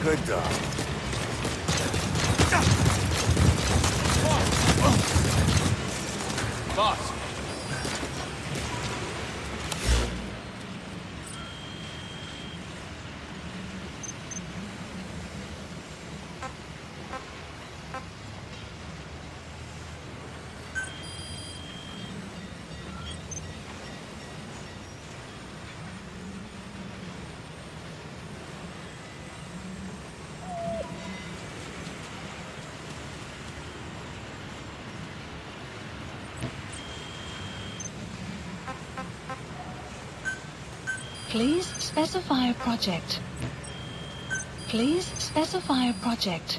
Good dog. Boss. Please specify a project. Please specify a project.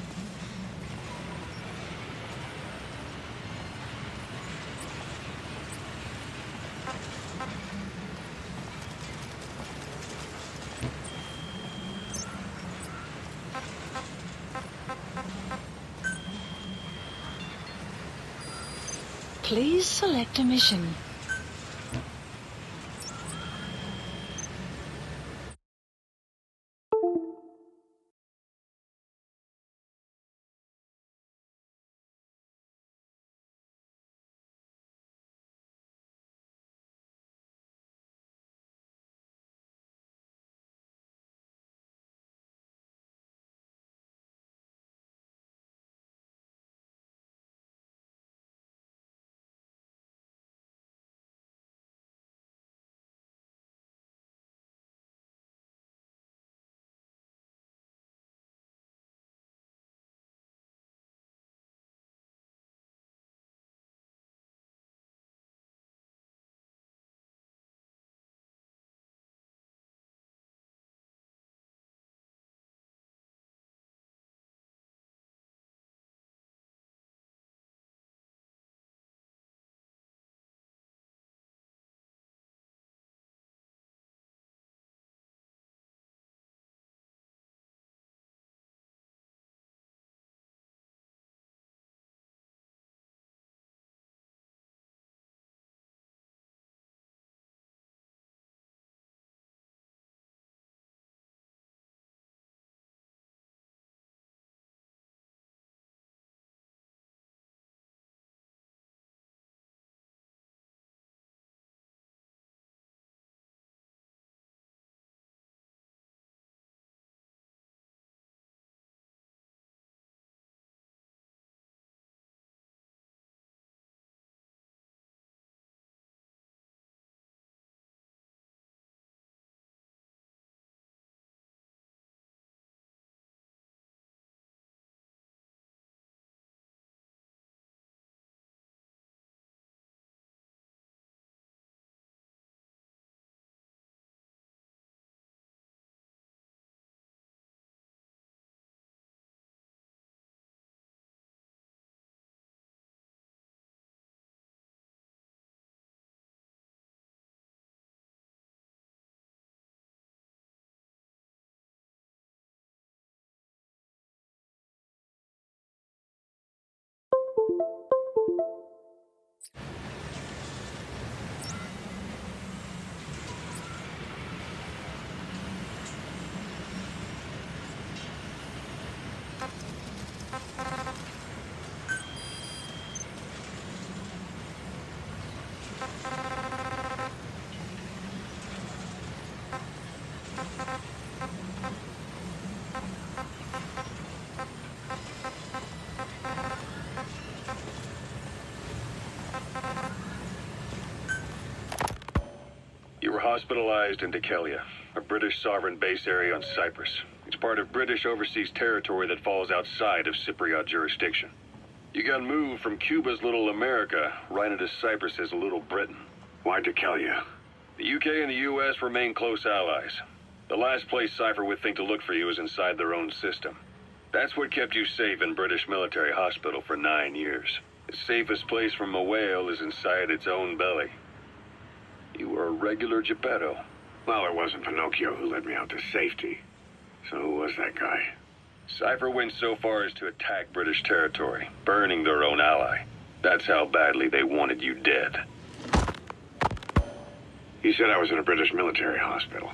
Please select a mission. You were hospitalized in Dekelia, a British sovereign base area on Cyprus. It's part of British overseas territory that falls outside of Cypriot jurisdiction. You got moved from Cuba's Little America right into Cyprus's Little Britain. Why Dekelia? The UK and the US remain close allies. The last place Cypher would think to look for you is inside their own system. That's what kept you safe in British military hospital for 9 years. The safest place from a whale is inside its own belly. You were a regular Geppetto. Well, it wasn't Pinocchio who led me out to safety. So who was that guy? Cypher went so far as to attack British territory, burning their own ally. That's how badly they wanted you dead. He said I was in a British military hospital.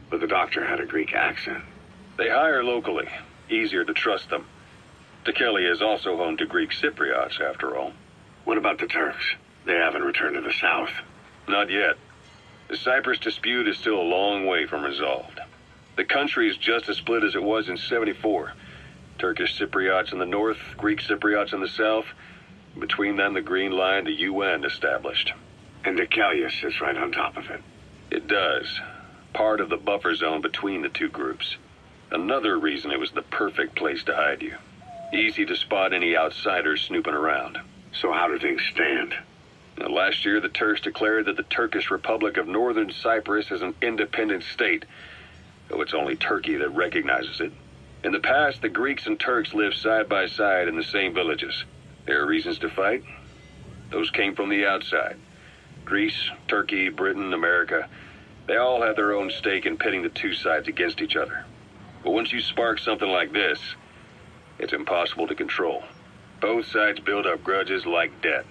But the doctor had a Greek accent. They hire locally. Easier to trust them. Dikelia is also home to Greek Cypriots, after all. What about the Turks? They haven't returned to the south. Not yet. The Cyprus dispute is still a long way from resolved. The country is just as split as it was in '74. Turkish Cypriots in the north, Greek Cypriots in the south. Between them, the Green Line, the UN established. And Dikelia sits right on top of it. It does. Part of the buffer zone between the two groups. Another reason it was the perfect place to hide you. Easy to spot any outsiders snooping around. So how do things stand? Now, last year, the Turks declared that the Turkish Republic of Northern Cyprus is an independent state, though it's only Turkey that recognizes it. In the past, the Greeks and Turks lived side by side in the same villages. There are reasons to fight. Those came from the outside. Greece, Turkey, Britain, America, they all have their own stake in pitting the two sides against each other. But once you spark something like this, it's impossible to control. Both sides build up grudges like debt,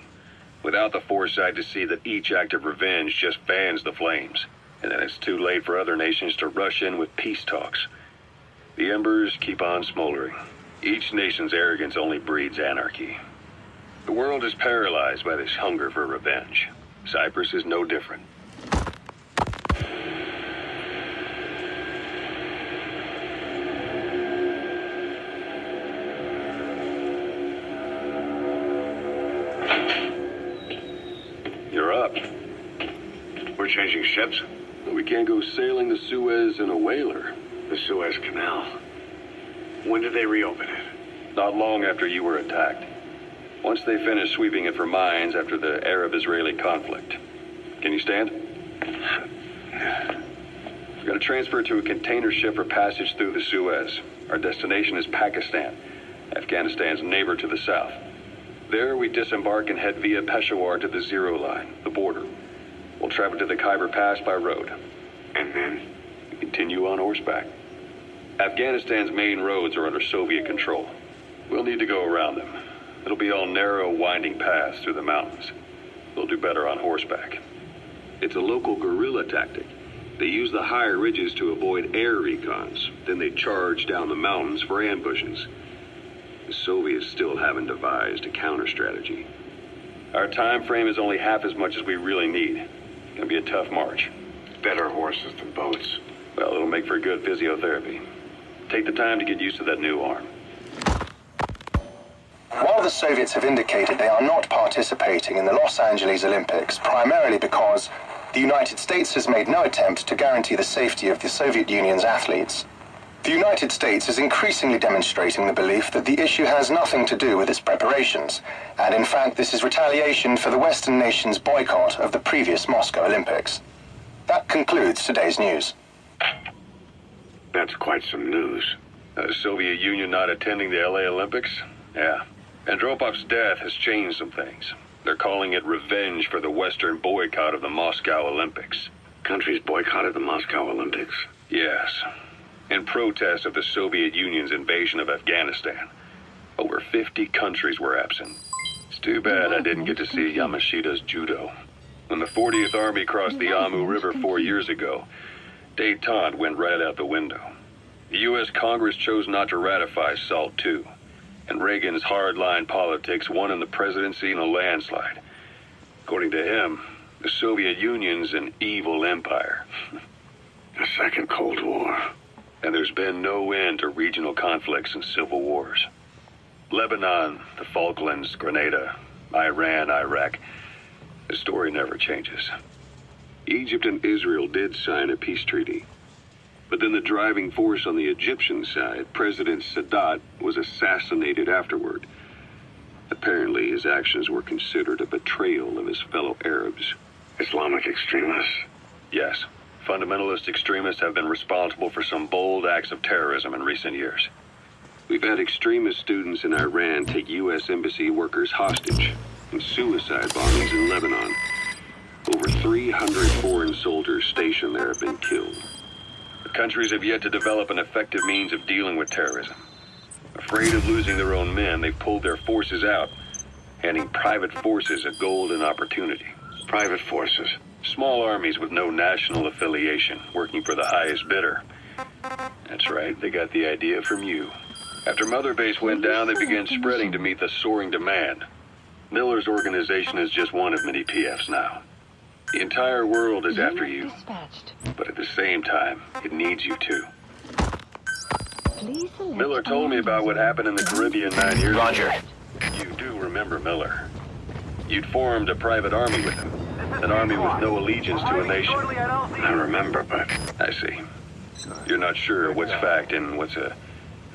without the foresight to see that each act of revenge just fans the flames. And then it's too late for other nations to rush in with peace talks. The embers keep on smoldering. Each nation's arrogance only breeds anarchy. The world is paralyzed by this hunger for revenge. Cyprus is no different. You're up. We're changing ships? We can't go sailing the Suez in a whaler. The Suez Canal. When did they reopen it? Not long after you were attacked. Once they finished sweeping it for mines after the Arab-Israeli conflict. Can you stand? We're going to transfer to a container ship for passage through the Suez. Our destination is Pakistan, Afghanistan's neighbor to the south. There we disembark and head via Peshawar to the Zero Line, the border. We'll travel to the Khyber Pass by road. And then? We continue on horseback. Afghanistan's main roads are under Soviet control. We'll need to go around them. It'll be all narrow, winding paths through the mountains. We'll do better on horseback. It's a local guerrilla tactic. They use the higher ridges to avoid air recons. Then they charge down the mountains for ambushes. The Soviets still haven't devised a counter-strategy. Our time frame is only half as much as we really need. It's gonna be a tough march. Better horses than boats. Well, it'll make for good physiotherapy. Take the time to get used to that new arm. While the Soviets have indicated they are not participating in the Los Angeles Olympics, primarily because the United States has made no attempt to guarantee the safety of the Soviet Union's athletes, the United States is increasingly demonstrating the belief that the issue has nothing to do with its preparations, and in fact this is retaliation for the Western nations' boycott of the previous Moscow Olympics. That concludes today's news. That's quite some news. The Soviet Union not attending the LA Olympics? Yeah. Andropov's death has changed some things. They're calling it revenge for the Western boycott of the Moscow Olympics. Countries boycotted the Moscow Olympics? Yes. In protest of the Soviet Union's invasion of Afghanistan. Over 50 countries were absent. It's too bad I didn't get to see Yamashita's judo. When the 40th Army crossed the Amu River 4 years ago, détente went right out the window. The U.S. Congress chose not to ratify SALT II, and Reagan's hardline politics won him the presidency in a landslide. According to him, the Soviet Union's an evil empire. The Second Cold War. And there's been no end to regional conflicts and civil wars. Lebanon, the Falklands, Grenada, Iran, Iraq. The story never changes. Egypt and Israel did sign a peace treaty. But then the driving force on the Egyptian side, President Sadat, was assassinated afterward. Apparently his actions were considered a betrayal of his fellow Arabs. Islamic extremists? Yes. Fundamentalist extremists have been responsible for some bold acts of terrorism in recent years. We've had extremist students in Iran take U.S. embassy workers hostage, and suicide bombings in Lebanon. Over 300 foreign soldiers stationed there have been killed. The countries have yet to develop an effective means of dealing with terrorism. Afraid of losing their own men, they've pulled their forces out, handing private forces a golden opportunity. Private forces? Small armies with no national affiliation, working for the highest bidder. That's right, they got the idea from you. After Mother Base went down, they began spreading to meet the soaring demand. Miller's organization is just one of many PFs now. The entire world is after you, but at the same time, it needs you too. Miller told me about what happened in the Caribbean 9 years ago. Roger. You do remember Miller. You'd formed a private army with him. An army with no allegiance to a nation. I remember, but I see. You're not sure what's fact and what's a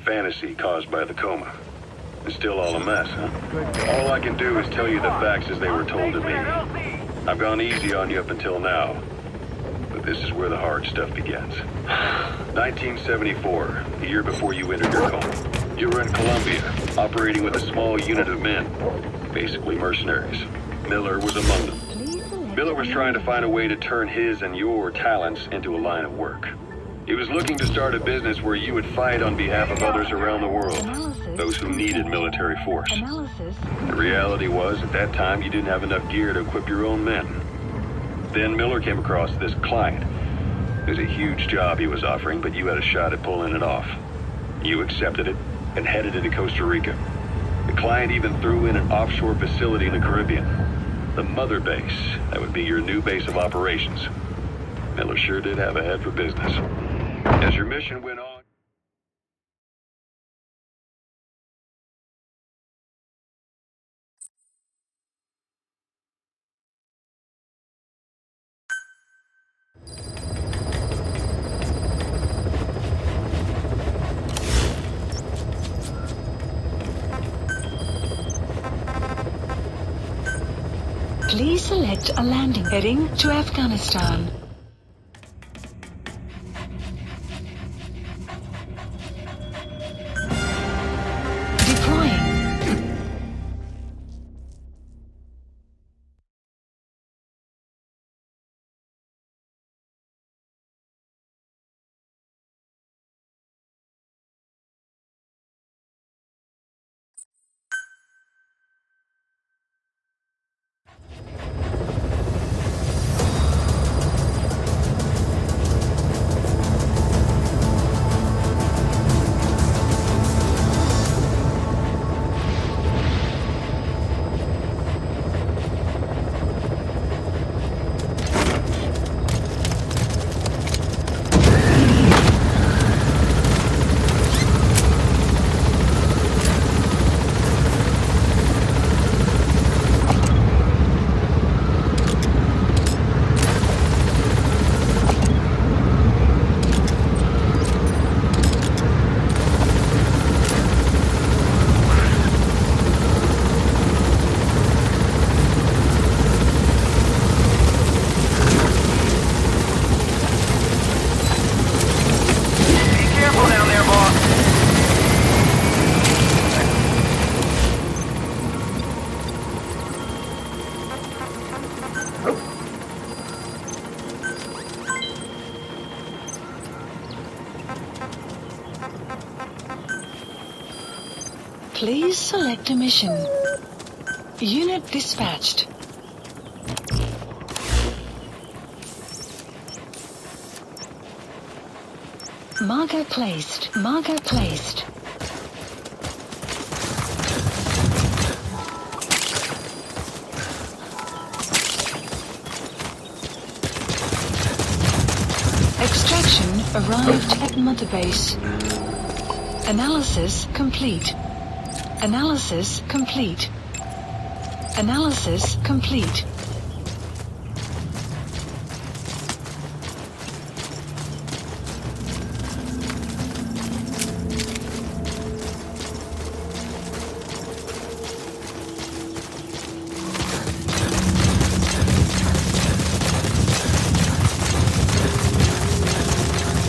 fantasy caused by the coma. It's still all a mess, huh? All I can do is tell you the facts as they were told to me. I've gone easy on you up until now, but this is where the hard stuff begins. 1974, the year before you entered your coma. You were in Colombia, operating with a small unit of men, basically mercenaries. Miller was among them. Miller was trying to find a way to turn his and your talents into a line of work. He was looking to start a business where you would fight on behalf of others around the world, those who needed military force. The reality was, at that time, you didn't have enough gear to equip your own men. Then Miller came across this client. It was a huge job he was offering, but you had a shot at pulling it off. You accepted it and headed into Costa Rica. The client even threw in an offshore facility in the Caribbean. The Mother Base, that would be your new base of operations. Miller sure did have a head for business. As your mission went on... Please select a landing heading to Afghanistan. Deploying. Please select a mission. Unit dispatched. Marker placed. Marker placed. Extraction arrived at Mother Base. Analysis complete. Analysis complete. Analysis complete.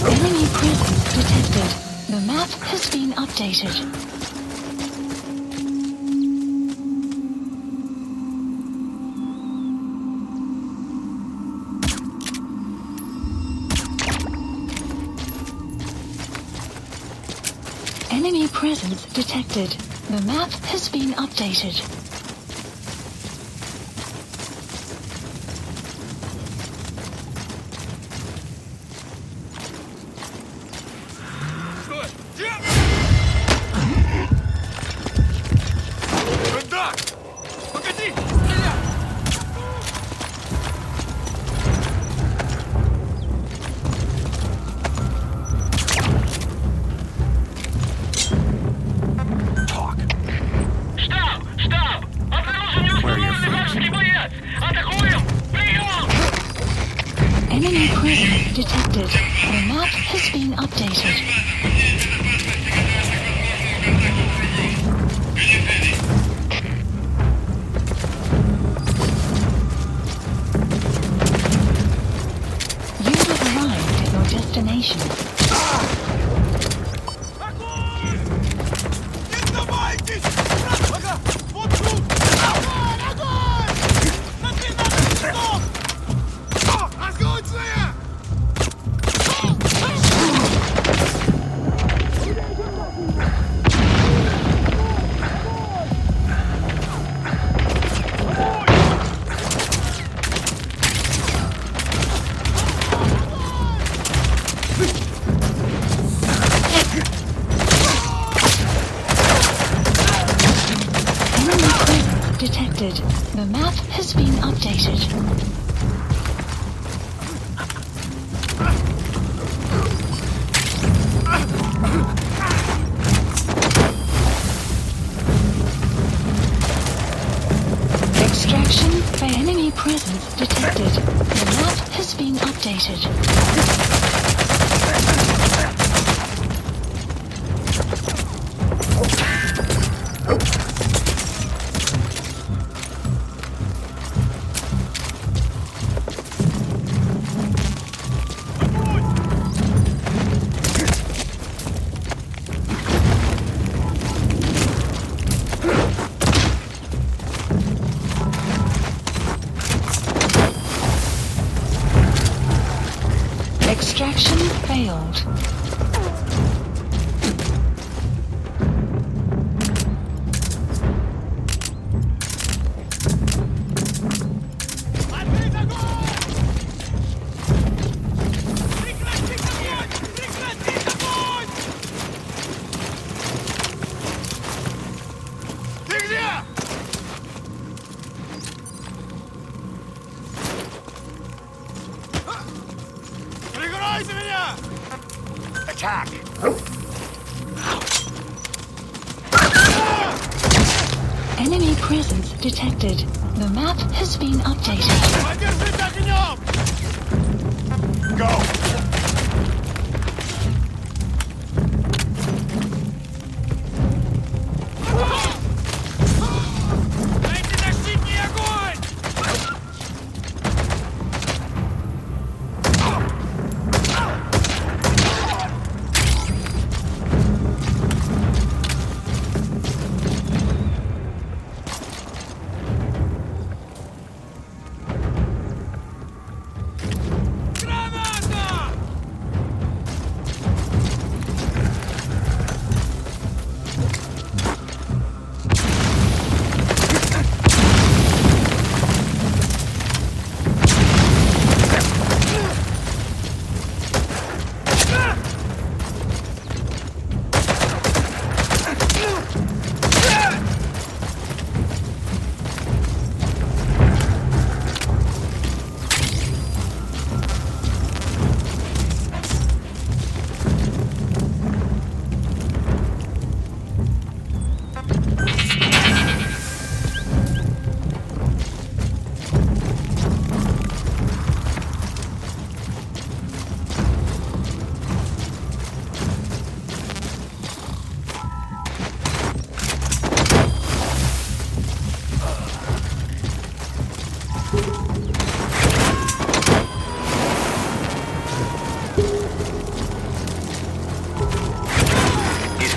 Enemy presence detected. The map has been updated. Enemy presence detected. The map has been updated. Enemy presence detected. The map has been updated. You have arrived at your destination. Detected. The map has been updated. Extraction by enemy presence detected. The map has been updated. Extraction failed. Attack! Enemy presence detected. The map has been updated. Go!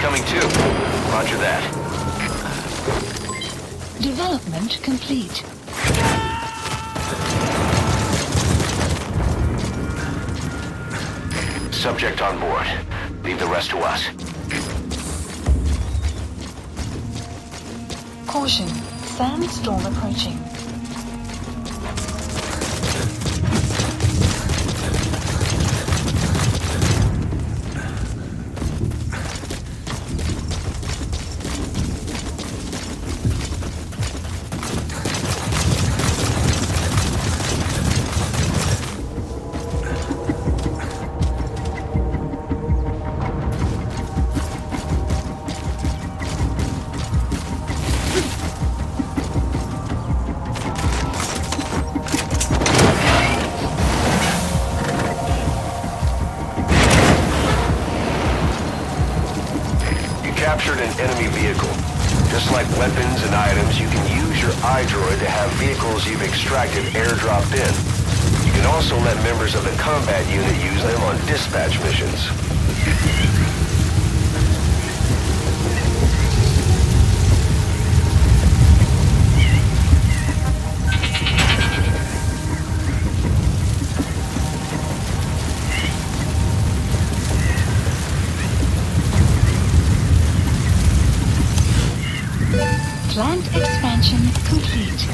Coming too. Roger that. Development complete. Subject on board. Leave the rest to us. Caution. Sandstorm approaching. enemy vehicle. Just like weapons and items, you can use your iDroid to have vehicles you've extracted airdropped in. You can also let members of the combat unit use them on dispatch missions. Plant expansion complete.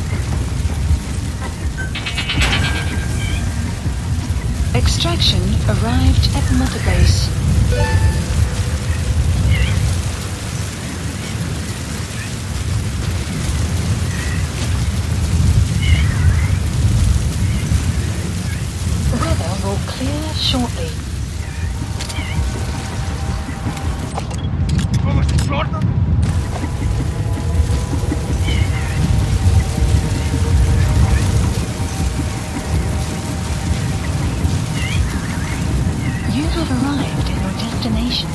Extraction arrived at Mother Base. Weather will clear shortly. You have arrived at your destination.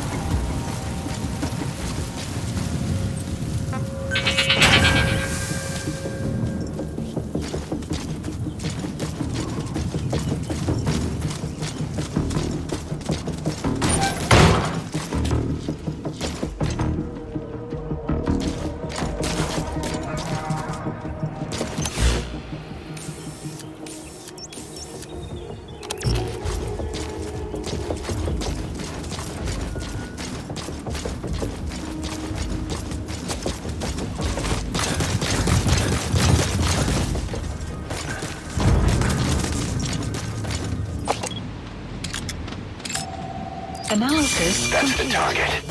Analysis That's the complete. target.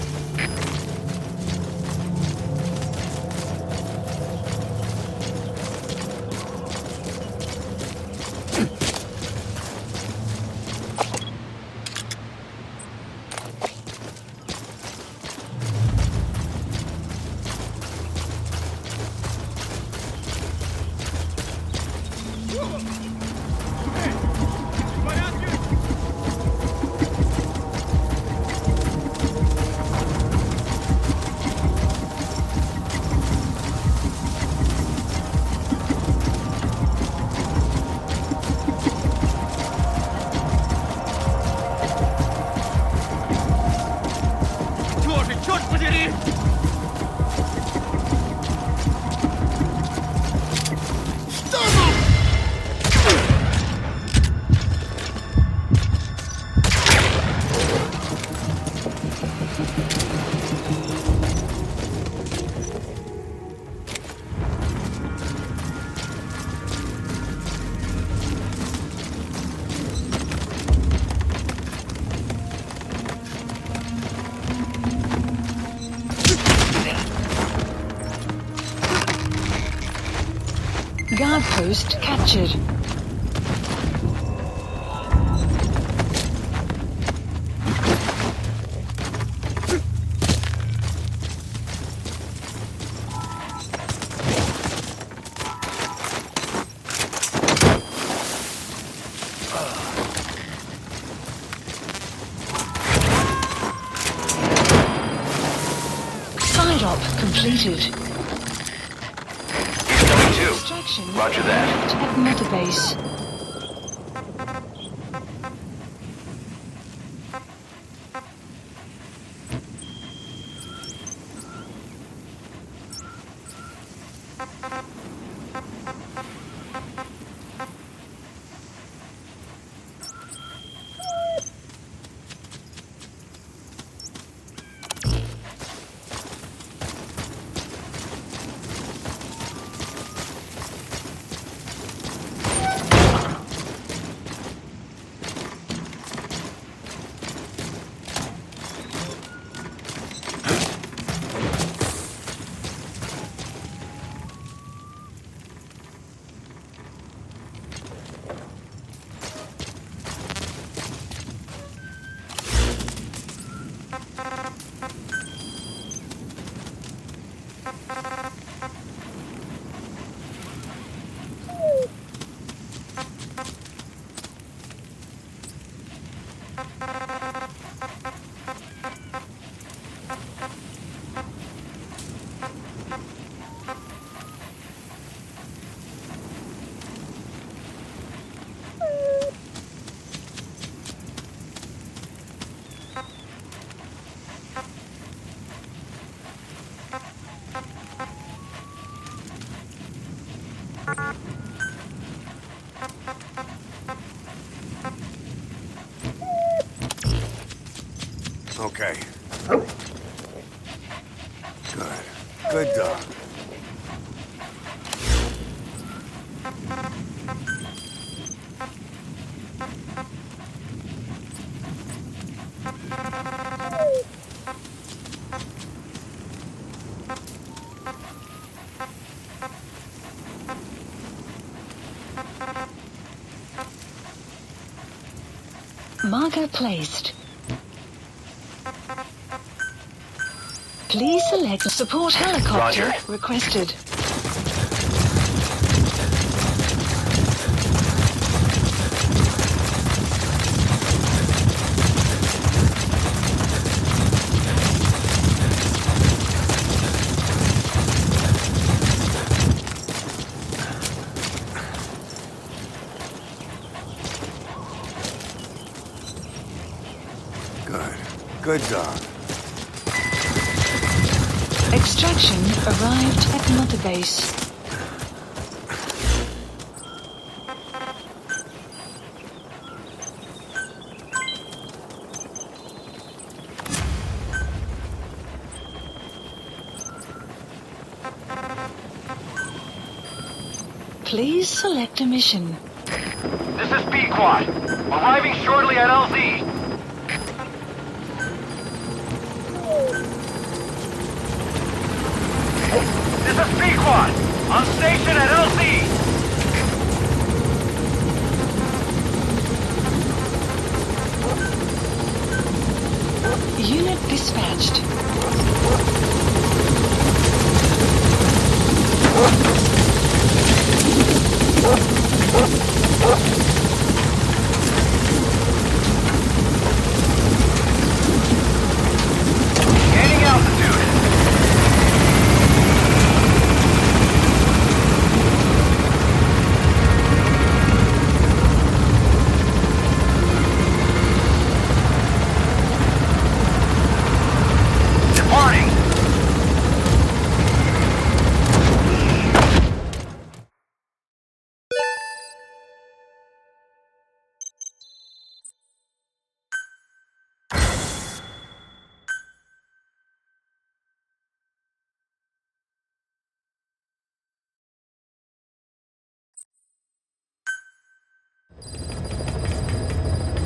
Guard post captured. Side op completed. Extraction Roger that. at Mother Base. Good. Good dog. Marker placed. Please select support helicopter Roger. requested. Good. Good dog. Extraction arrived at Mother Base. Please select a mission. This is B-Quad. Arriving shortly at LZ. This is B-Quad. On station at LZ. Unit dispatched. Gaining altitude. Departing.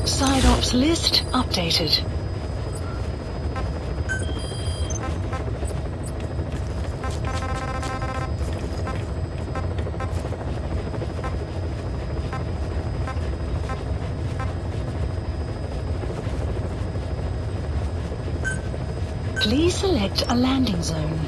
Side ops list updated. Please select a landing zone.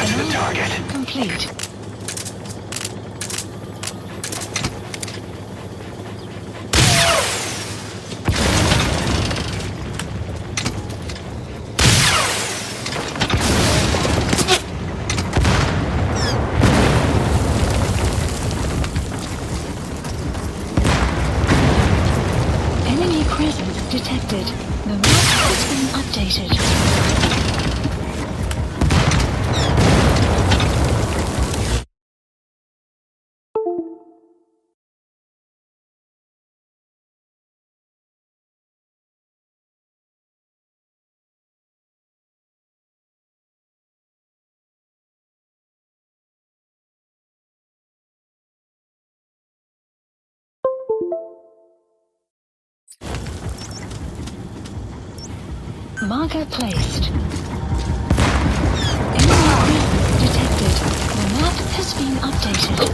to the target. Complete. Enemy presence detected. The map has been updated. Marker placed. Enemy presence detected. The map has been updated.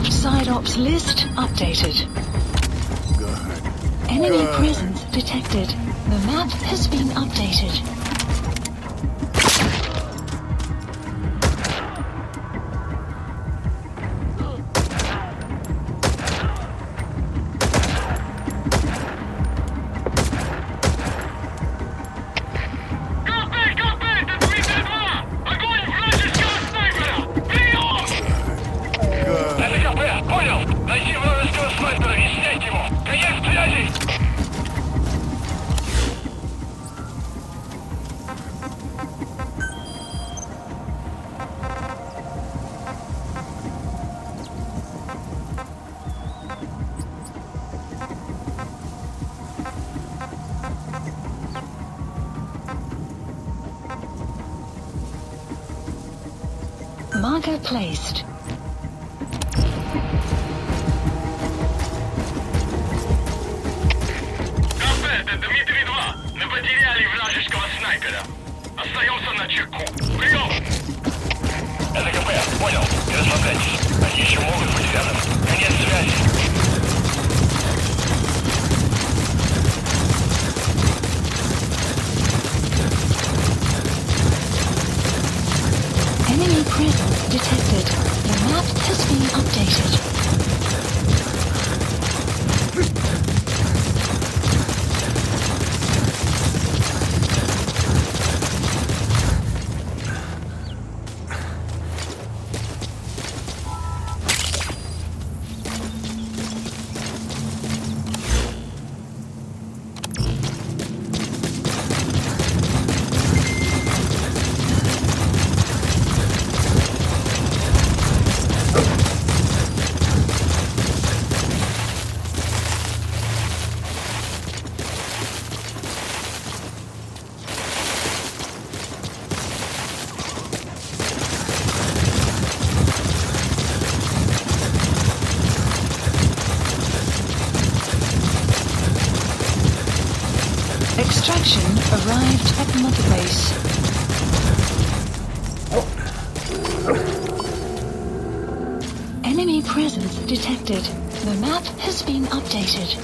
Side ops list updated. Good. Enemy Good. presence detected. The map has been updated. Marker placed. КП, это Дмитрий-2. Мы потеряли вражеского снайпера. Остаемся на чеку. Прием! Это КП, понял. Не расслабляйтесь. Они еще могут быть рядом. Конец связи. Enemy presence detected. The map has been updated. Extraction arrived at Mother Base. Enemy presence detected. The map has been updated.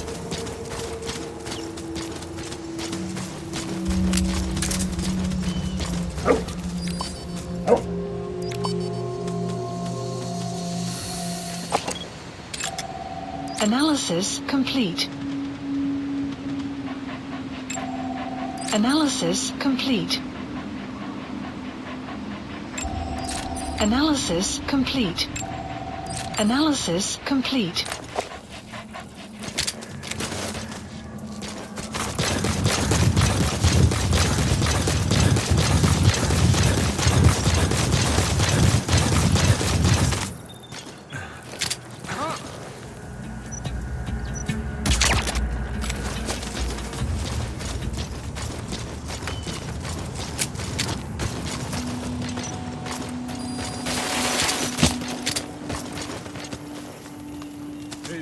Analysis complete. Analysis complete. Analysis complete. Analysis complete.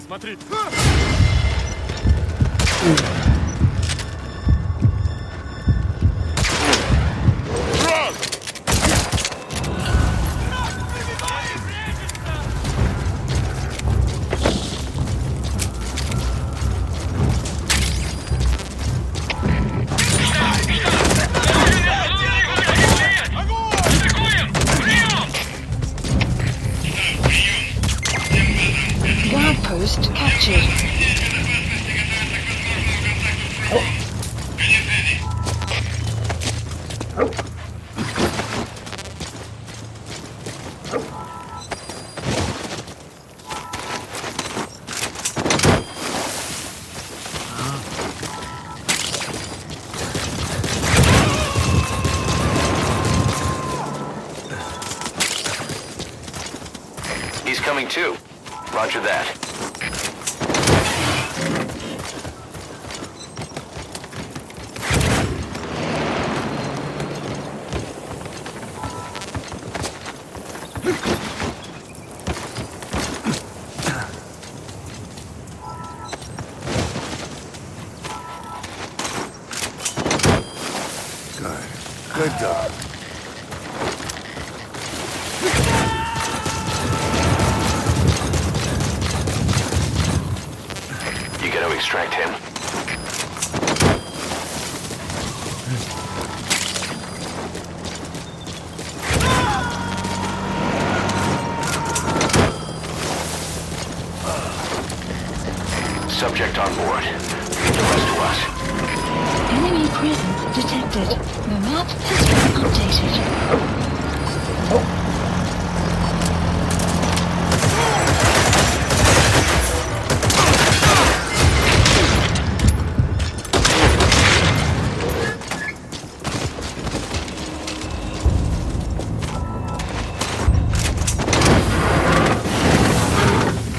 Смотри. Guard post captured. He's coming too. Roger that. Good dog. You gotta extract him. Subject on board. Leave the rest to us. Enemy presence detected. The map has been updated.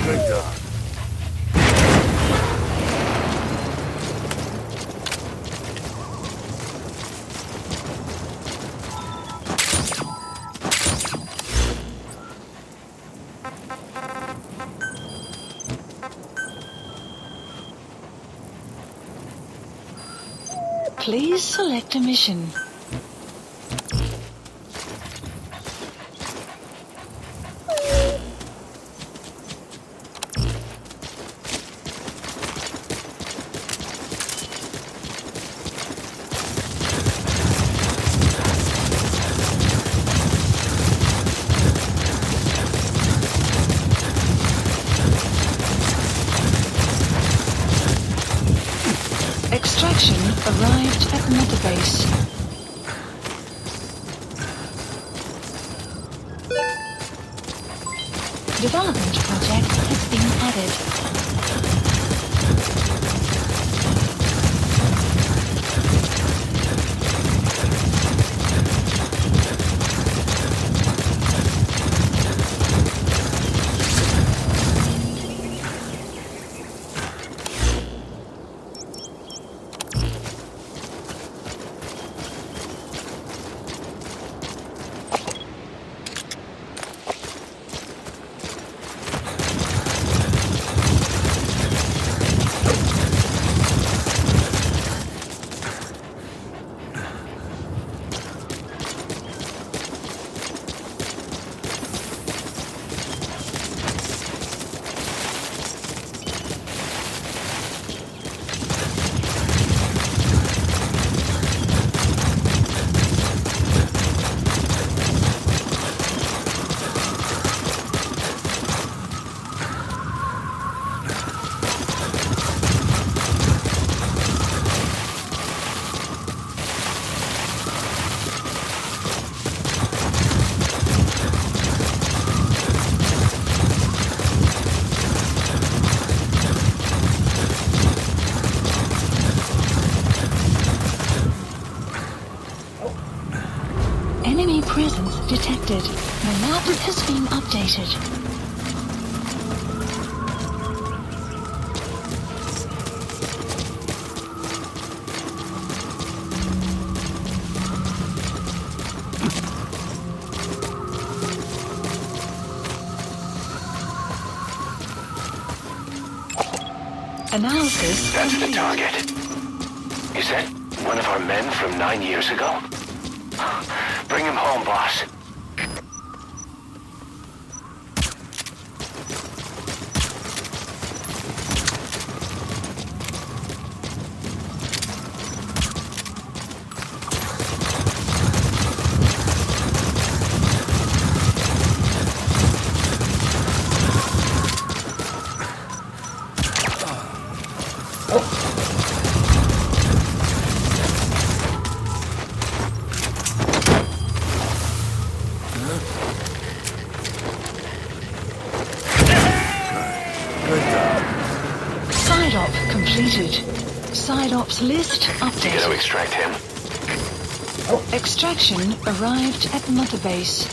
Good dog. Please select a mission. Extraction arrived at Metabase. Development project has been added. detected. The map has been updated. Analysis That's the complete. target. Is that one of our men from 9 years ago? Bring him home, boss. Good dog. Side op completed. Side ops list You gonna updated. extract him? Extraction arrived at Mother Base.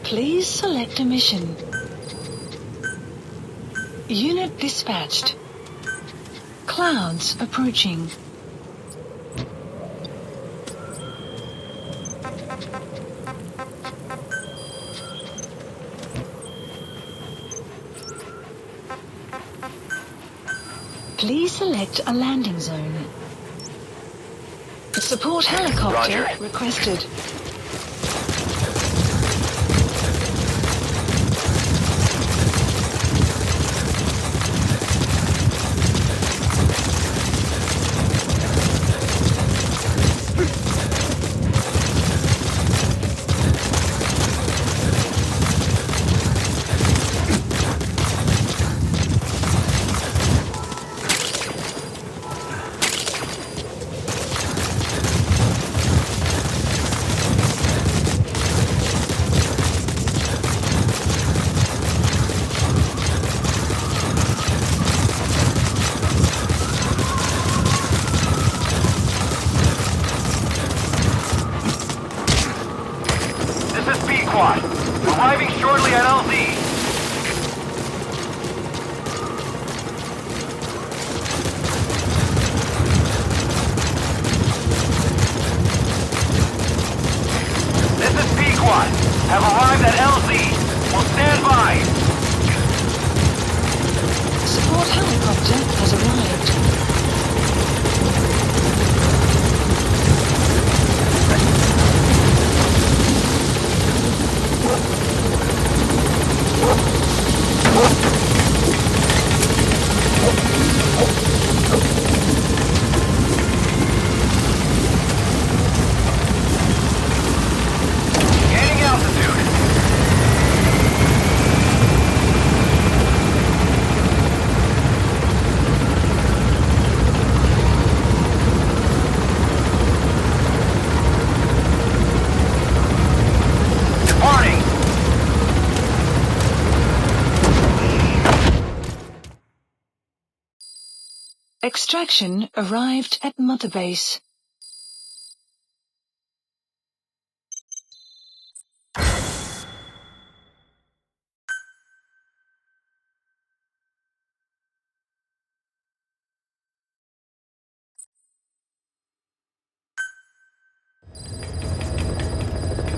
Please select a mission. Unit dispatched. Clouds approaching. Please select a landing zone. Support helicopter Roger. requested. This is B-Quad. Arriving shortly at LZ. This is P-Quad. Have arrived at LZ. Will stand by. Support helicopter has arrived. Gaining altitude. Departing. Extraction arrived at Mother Base.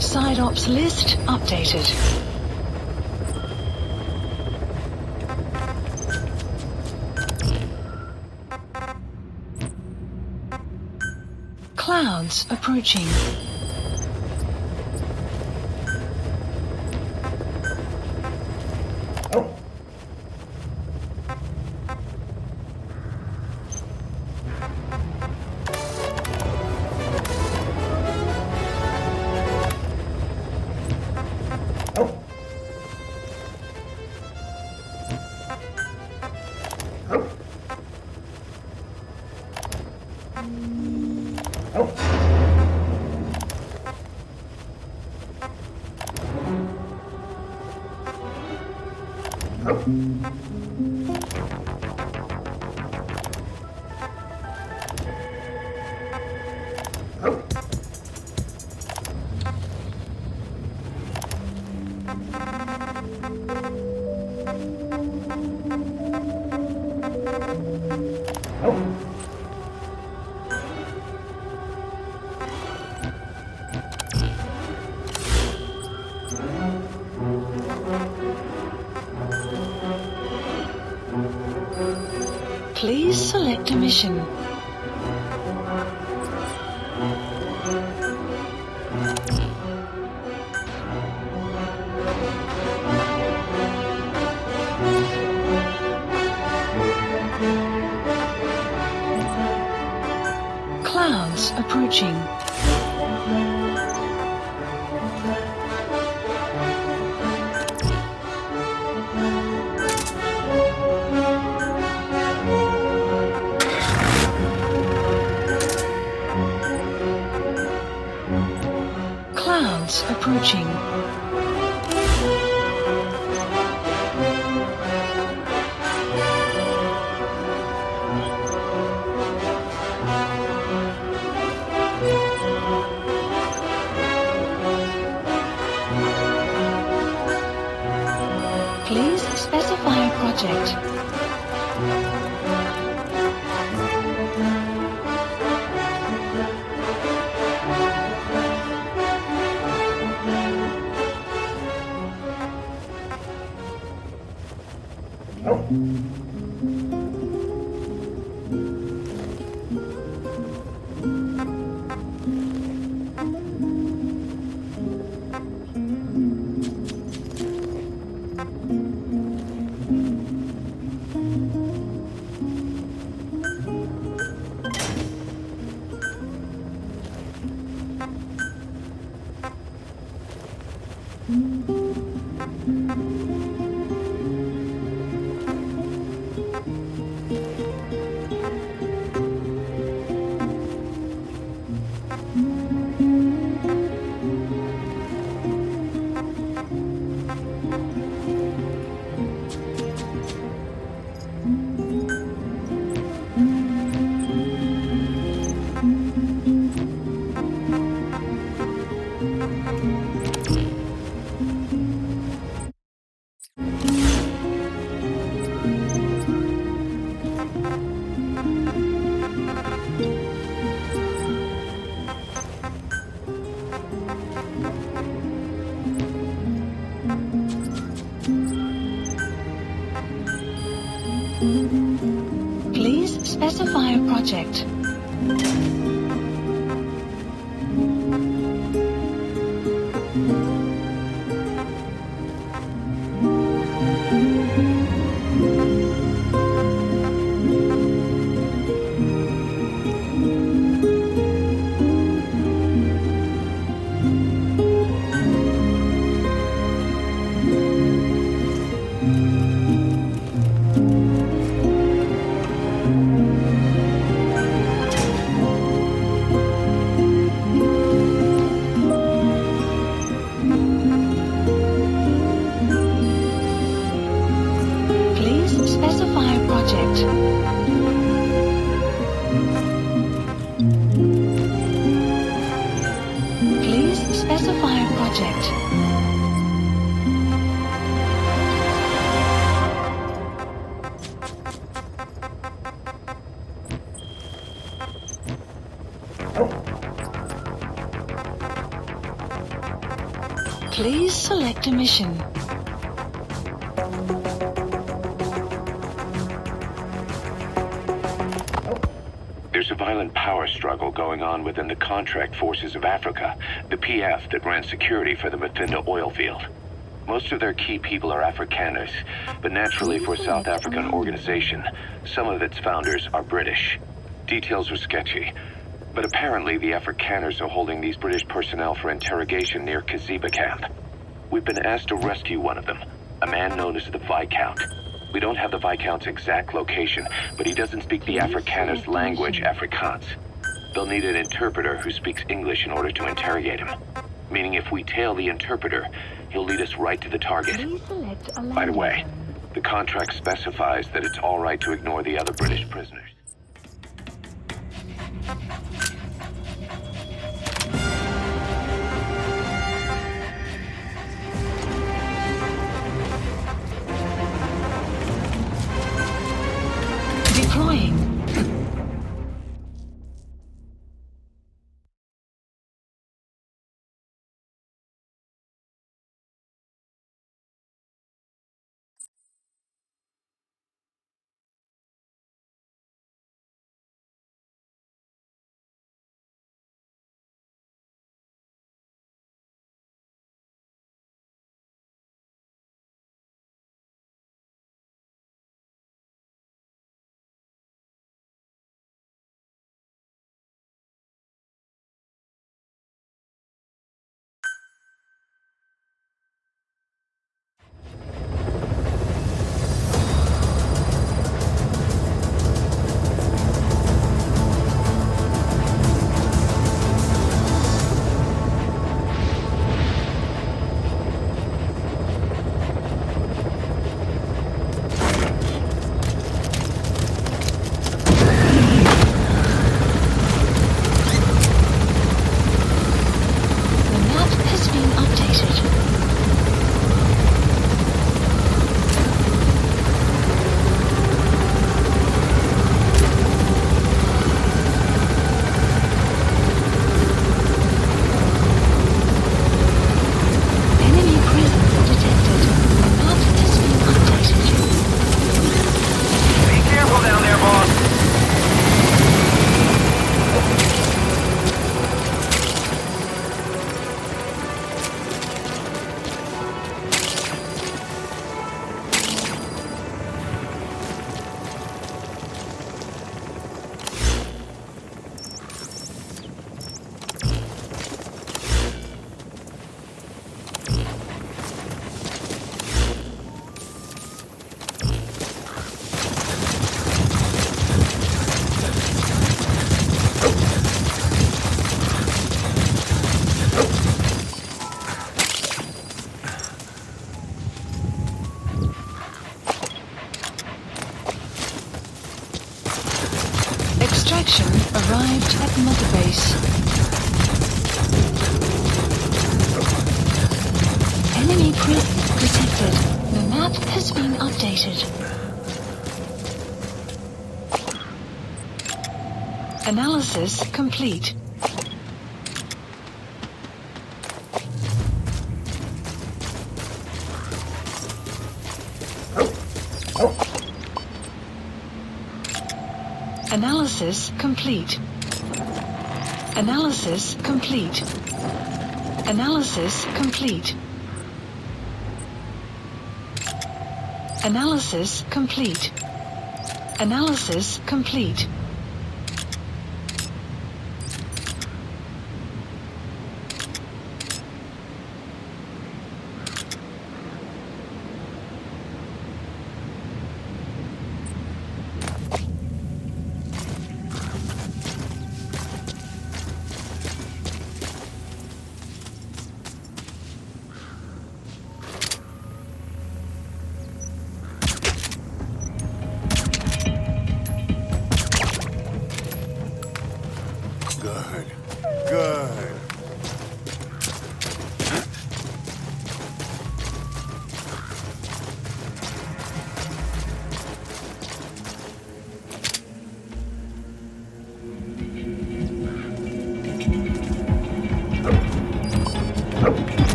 Side ops list updated. Clouds approaching. Please select a mission. Clouds approaching. Clouds approaching. Please specify a project. Please specify a project. Please specify a project. Please specify a project. Please select a mission. There's a violent power struggle going on within the Contract Forces of Africa, the PF that ran security for the Muthinda oil field. Most of their key people are Afrikaners, but naturally for a South African organization, some of its founders are British. Details are sketchy, but apparently the Afrikaners are holding these British personnel for interrogation near Kaziba camp. We've been asked to rescue one of them, a man known as the Viscount. We don't have the Viscount's exact location, but he doesn't speak the Afrikaners' language, Afrikaans. They'll need an interpreter who speaks English in order to interrogate him. Meaning if we tail the interpreter, he'll lead us right to the target. By the way, the contract specifies that it's all right to ignore the other British prisoners. Deploying. Extraction arrived at Mother Base. Enemy presence detected. The map has been updated. Analysis complete. Analysis complete. Analysis complete. Analysis complete. Analysis complete. Analysis complete.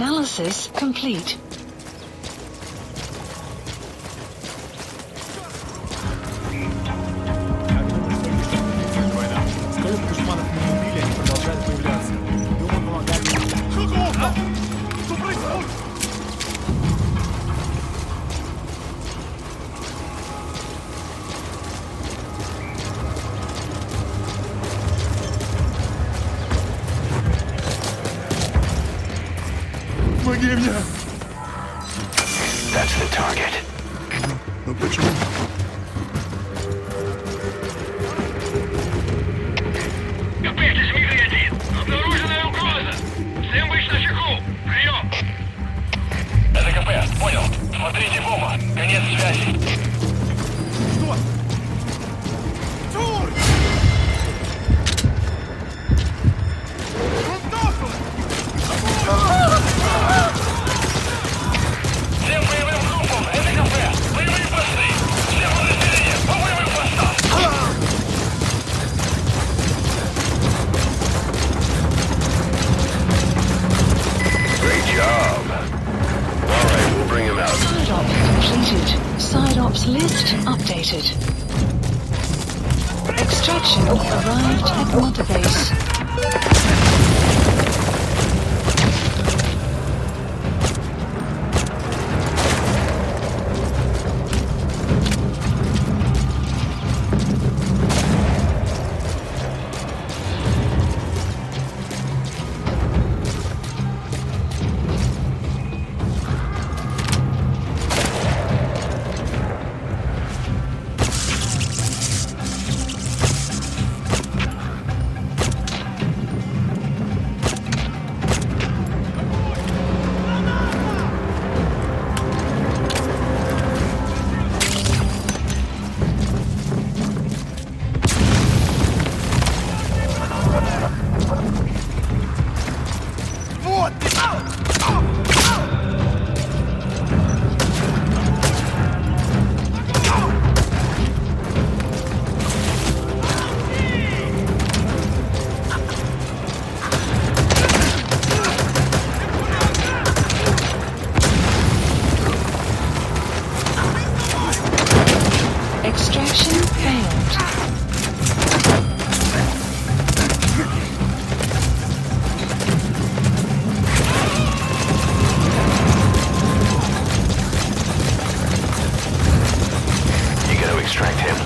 Analysis complete. Сколько душманов мы убили, они продолжают появляться. Думаю, помогать. Что происходит? Помоги мне! That's the target. Ну почему? КП, Дмитрий-1! Обнаруженная угроза! Всем быть начеку! Прием! Это КП, понял. Смотрите в оба. Конец связи. Что? Чур! Всем боевым группам! Это КП! Боевые посты! Все подразделения! По боевым постам! Great job. All right, we'll bring him out. Side op completed. Side ops list updated. Extraction arrived at Mother Base. Extraction failed. You gotta extract him.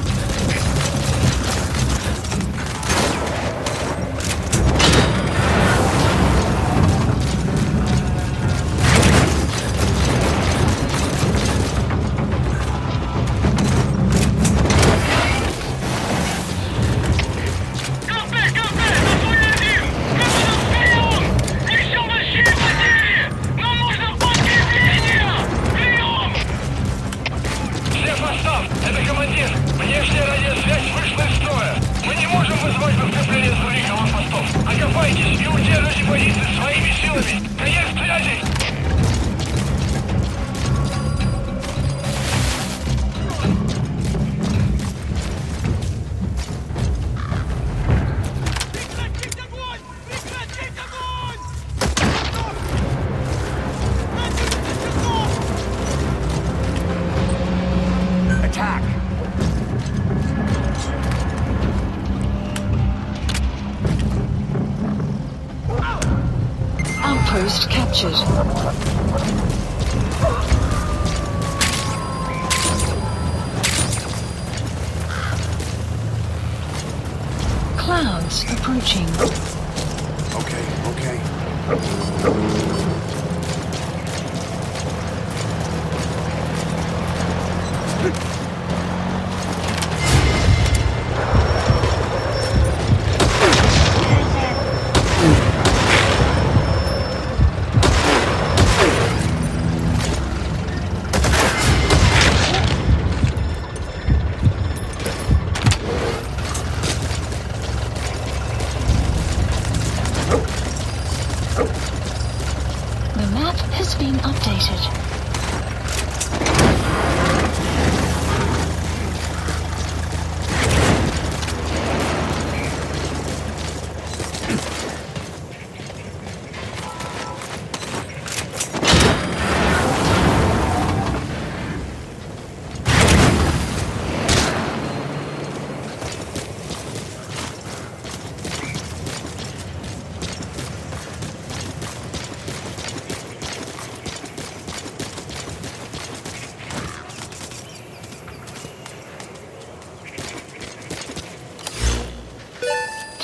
Outpost captured. Clouds approaching. Okay. The map has been updated.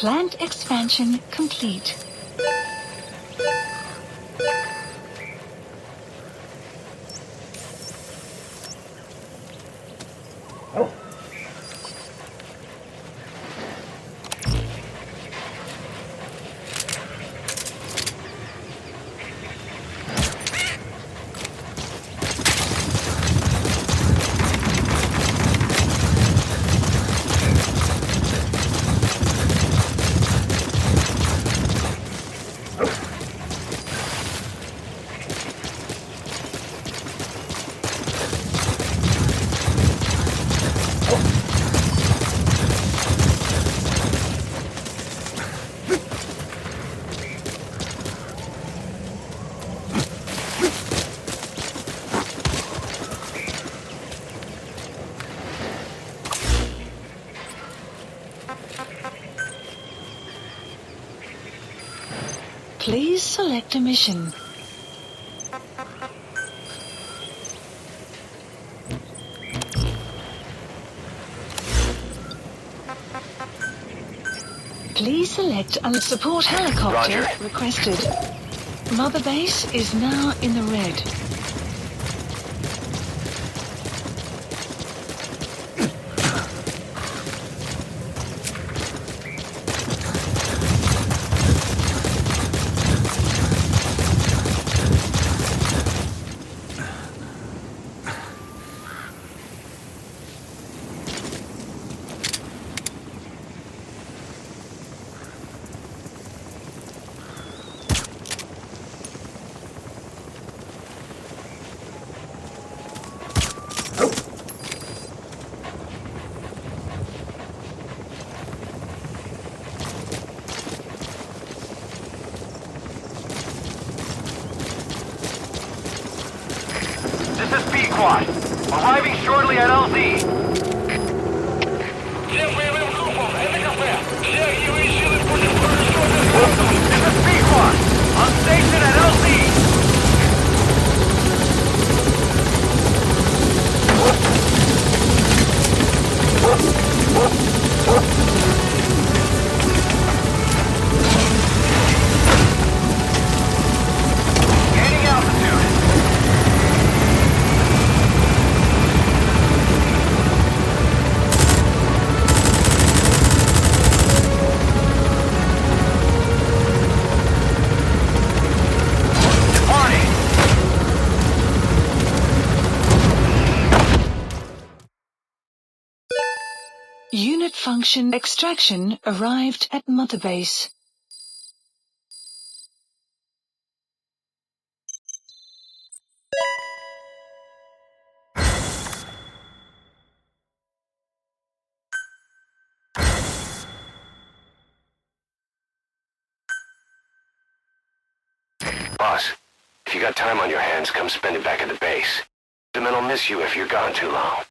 Plant expansion complete. Please select a mission. Please select a support helicopter Roger. requested. Mother base is now in the red. This is P-Quad. Arriving shortly at LZ. This is P-Quad. On station at LZ. Gaining altitude. Unit function extraction arrived at Mother Base. Boss, if you got time on your hands, come spend it back at the base. The men will miss you if you're gone too long.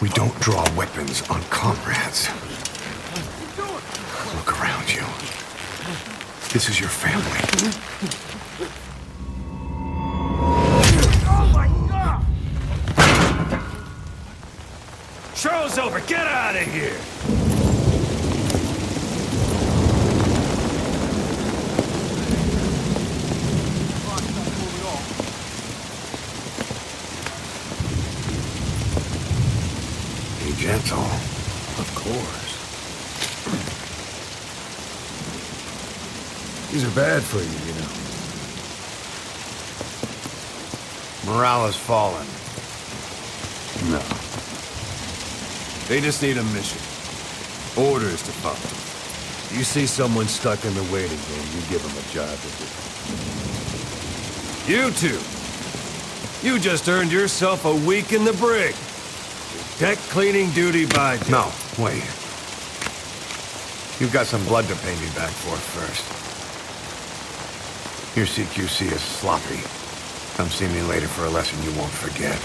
We don't draw weapons on comrades. Look around you. This is your family. Show's over. Get out of here. are bad for you, you know. Morale has fallen. No. They just need a mission. Orders to follow. You see someone stuck in the waiting room, you give them a job to do. You two! You just earned yourself a week in the brig. Deck cleaning duty by day. No, wait. You've got some blood to pay me back for first. Your CQC is sloppy. Come see me later for a lesson you won't forget.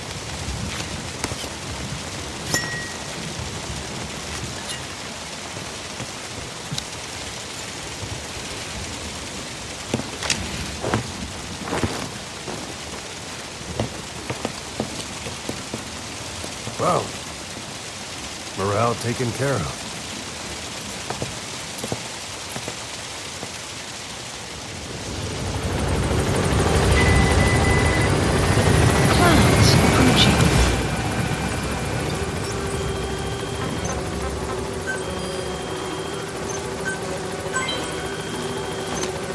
Well, morale taken care of. Clouds approaching.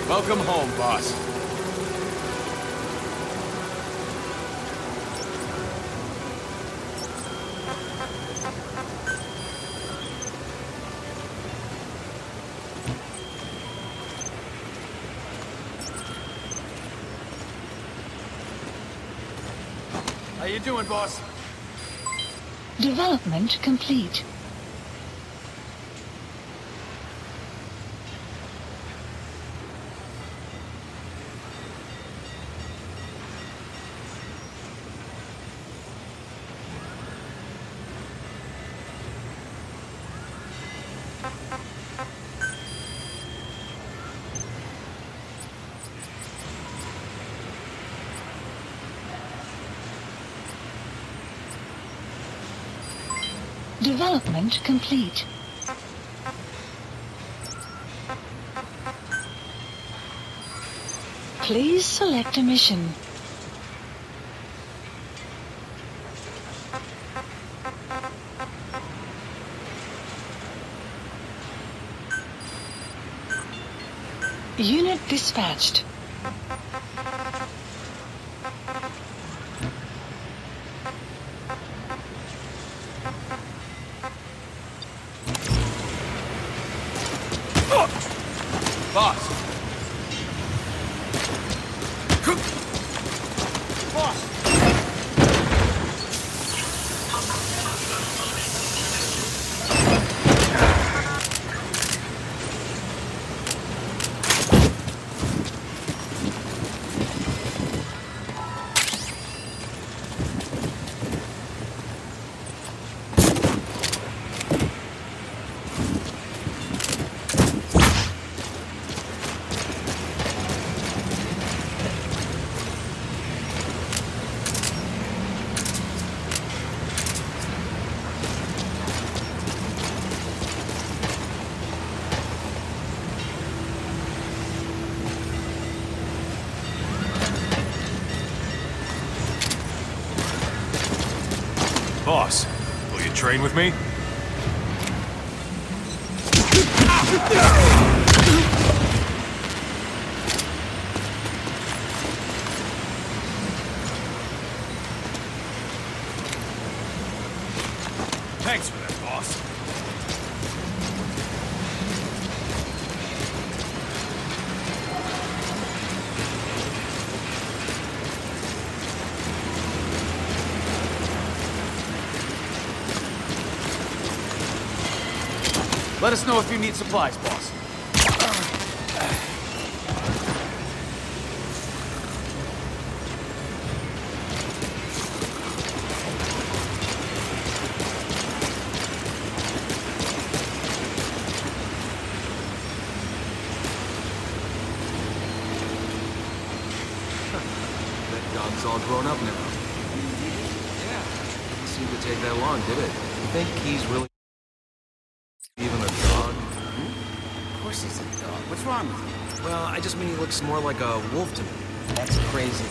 Welcome home, boss. How you doing, boss? Development complete. Development complete. Please select a mission. Unit dispatched. Boss! Boss! Boss, will you train with me? Thanks for that, boss. Let us know if you need supplies, boss. That dog's all grown up now. Yeah. Didn't seem to take that long, did it? You think he's really even a dog? Of course he's a dog. What's wrong with him? Well, I just mean he looks more like a wolf to me. That's crazy.